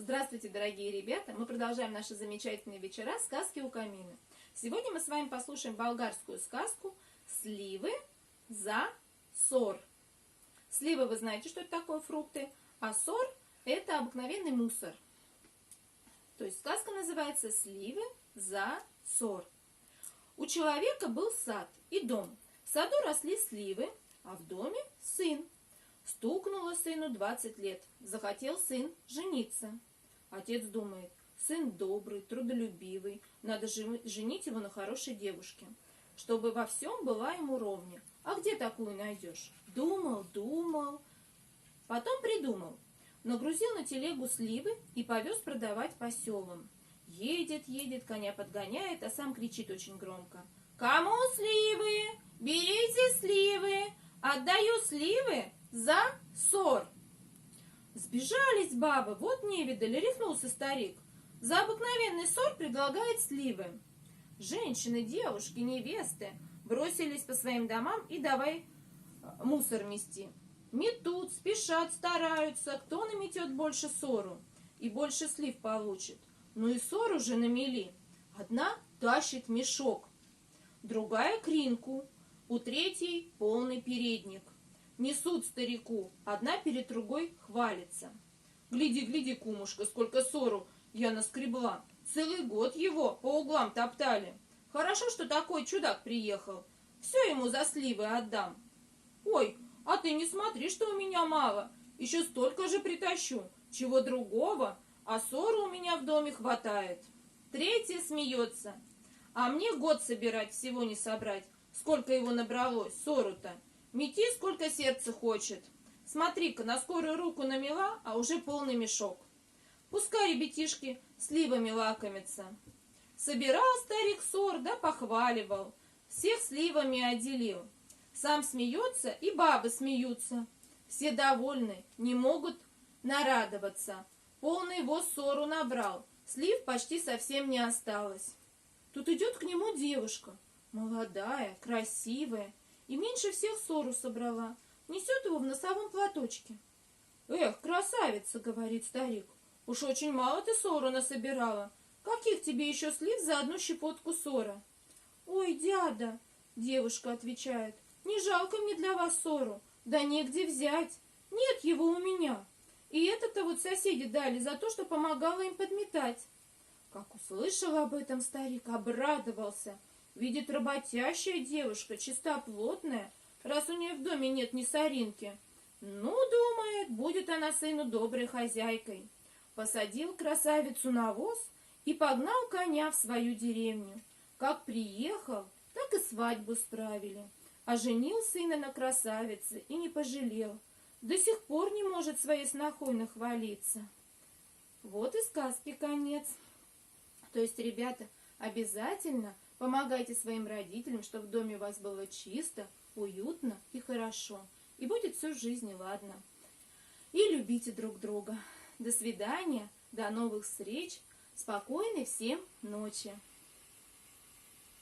Здравствуйте, дорогие ребята! Мы продолжаем наши замечательные вечера «Сказки у камина». Сегодня мы с вами послушаем болгарскую сказку «Сливы за сор». Сливы, вы знаете, что это такое фрукты, а сор – это обыкновенный мусор. То есть сказка называется «Сливы за сор». У человека был сад и дом. В саду росли сливы, а в доме сын. Стукнуло сыну 20 лет. Захотел сын жениться. Отец думает, сын добрый, трудолюбивый, надо женить его на хорошей девушке, чтобы во всем была ему ровня. А где такую найдешь? Думал, потом придумал. Нагрузил на телегу сливы и повез продавать по селам. Едет, коня подгоняет, а сам кричит очень громко. «Кому сливы? Берите сливы! Отдаю сливы за сор!» Сбежались бабы, вот невидаль, рехнулся старик. За обыкновенный сор предлагает сливы. Женщины, девушки, невесты бросились по своим домам и давай мусор мести. Метут, спешат, стараются, кто наметет больше сору и больше слив получит. Ну и сор уже намели. Одна тащит мешок, другая кринку, у третьей полный передник. Несут старику, одна перед другой хвалится. Гляди, кумушка, сколько сору я наскребла. Целый год его по углам топтали. Хорошо, что такой чудак приехал. Все ему за сливы отдам. Ой, а ты не смотри, что у меня мало. Еще столько же притащу. Чего другого, а сору у меня в доме хватает. Третья смеется. А мне год собирать всего не собрать. Сколько его набралось, сору-то. Мети, сколько сердце хочет. Смотри-ка, на скорую руку намела, а уже полный мешок. Пускай ребятишки сливами лакомятся. Собирал старик сор, да похваливал. Всех сливами отделил. Сам смеется, и бабы смеются. Все довольны, не могут нарадоваться. Полный воз сору набрал. Слив почти совсем не осталось. Тут идет к нему девушка. Молодая, красивая. И меньше всех сору собрала. Несет его в носовом платочке. «Эх, красавица!» — говорит старик. «Уж очень мало ты сору насобирала. Каких тебе еще слив за одну щепотку сора?» «Ой, дядя!» — девушка отвечает. «Не жалко мне для вас сору. Да негде взять. Нет его у меня. И это-то вот соседи дали за то, что помогала им подметать». Как услышал об этом старик, обрадовался. Видит, работящая девушка, чистоплотная, раз у нее в доме нет ни соринки. Ну, думает, будет она сыну доброй хозяйкой. Посадил красавицу на воз и погнал коня в свою деревню. Как приехал, так и свадьбу справили. Оженил сына на красавице и не пожалел. До сих пор не может своей снохой нахвалиться. Вот и сказки конец. То есть, ребята, обязательно помогайте своим родителям, чтобы в доме у вас было чисто, уютно и хорошо. И будет все в жизни ладно. И любите друг друга. До свидания, до новых встреч. Спокойной всем ночи.